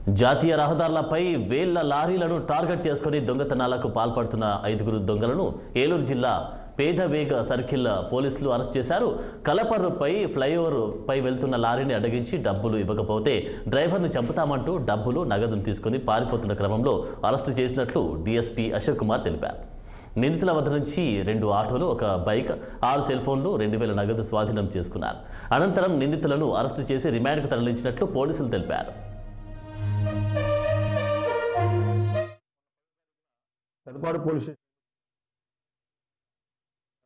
జాతీయ రహదారులపై వేల లారీలను టార్గెట్ చేసుకుని దొంగతనాలకు పాల్పడుతున్న 5 దొంగలను ఏలూరు జిల్లా పేదవేగ సర్కిల్ పోలీసులు అరెస్ట్ చేశారు. కలపర్రుపై ఫ్లైఓవర్ పై వెళ్తున్న లారీని అడ్డగించి డబ్బులు ఇవ్వకపోతే డ్రైవర్ను చంపుతామంటూ డబ్బులు నగదును తీసుకుని పారిపోతున్న క్రమంలో అరెస్టు చేసినట్లు డీఎస్పీ అశోక్ కుమార్ తెలిపారు. నిందితుల వద్ద నుంచి 2 ఆటోలు, ఒక బైక్, 6 సెల్ ఫోన్లు, 2000 నగదు స్వాధీనం చేసుకున్నారు. అనంతరం నిందితులను అరెస్టు చేసి రిమాండ్కు తరలించినట్లు పోలీసులు తెలిపారు. పెదపాడు పోలీస్ స్టేషన్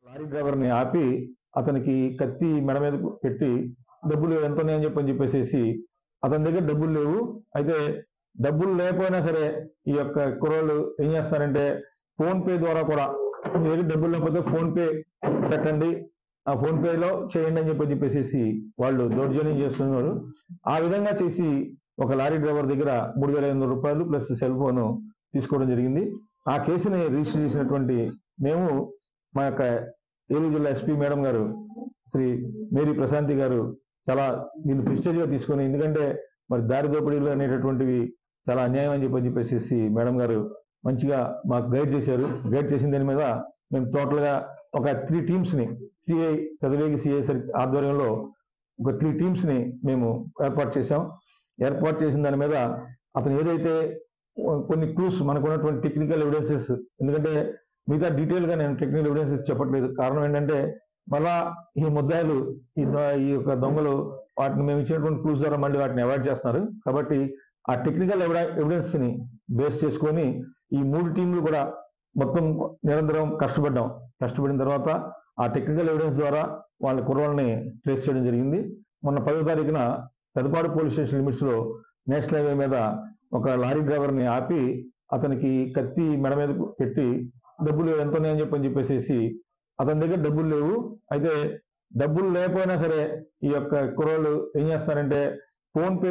లారీ డ్రైవర్ని ఆపి అతనికి కత్తి మెడ మీద పెట్టి డబ్బులు ఎంత ఉన్నాయని చెప్పేసి అతని దగ్గర డబ్బులు లేవు, అయితే డబ్బులు లేకపోయినా సరే ఈ యొక్క కుర్రోళ్ళు ఏం చేస్తారంటే ఫోన్ పే ద్వారా కూడా మీ దగ్గర డబ్బులు లేకపోతే ఫోన్ పే పెట్టండి, ఆ ఫోన్ పేలో చేయండి అని చెప్పేసి వాళ్ళు దౌర్జన్యం చేస్తున్నారు. ఆ విధంగా చేసి ఒక లారీ డ్రైవర్ దగ్గర 3500 రూపాయలు ప్లస్ సెల్ ఫోన్ తీసుకోవడం జరిగింది. ఆ కేసుని రిజిస్టర్ చేసినటువంటి మేము మా యొక్క ఏలూరు జిల్లా ఎస్పీ మేడం గారు శ్రీ మేరీ ప్రశాంతి గారు చాలా దీన్ని ప్రెస్టేజ్గా తీసుకొని, ఎందుకంటే మరి దారి దోపిడీలు అనేటటువంటివి చాలా అన్యాయం అని చెప్పేసి మేడం గారు మంచిగా మాకు గైడ్ చేశారు. గైడ్ చేసిన దాని మీద మేము టోటల్గా ఒక 3 టీమ్స్ని సిఐ పెదవేగి సిఐ ఆధ్వర్యంలో ఒక 3 టీమ్స్ని మేము ఏర్పాటు చేశాం. ఏర్పాటు చేసిన దాని మీద అతను ఏదైతే కొన్ని క్లూస్ మనకు ఉన్నటువంటి టెక్నికల్ ఎవిడెన్సెస్, ఎందుకంటే మిగతా డీటెయిల్గా నేను టెక్నికల్ ఎవిడెన్సెస్ చెప్పట్లేదు, కారణం ఏంటంటే మళ్ళా ఈ ముద్దాయిలు ఈ యొక్క దొంగలు వాటిని మేము ఇచ్చినటువంటి క్లూస్ ద్వారా మళ్ళీ వాటిని అవాయిడ్ చేస్తున్నారు. కాబట్టి ఆ టెక్నికల్ ఎవిడెన్స్ ని బేస్ చేసుకొని ఈ 3 టీంలు కూడా మొత్తం నిరంతరం కష్టపడిన తర్వాత ఆ టెక్నికల్ ఎవిడెన్స్ ద్వారా వాళ్ళ కుర్రాళ్ళని ట్రేస్ చేయడం జరిగింది. మొన్న 10వ తారీఖున పెదపాడు పోలీస్ స్టేషన్ లిమిట్స్ లో నేషనల్ హైవే మీద ఒక లారీ డ్రైవర్ని ఆపి అతనికి కత్తి మెడ మీద పెట్టి డబ్బులు ఎంత ఉన్నాయని చెప్పేసి అతని దగ్గర డబ్బులు లేవు, అయితే డబ్బులు లేకపోయినా సరే ఈ యొక్క కుర్రోళ్ళు ఏం చేస్తారంటే ఫోన్ పే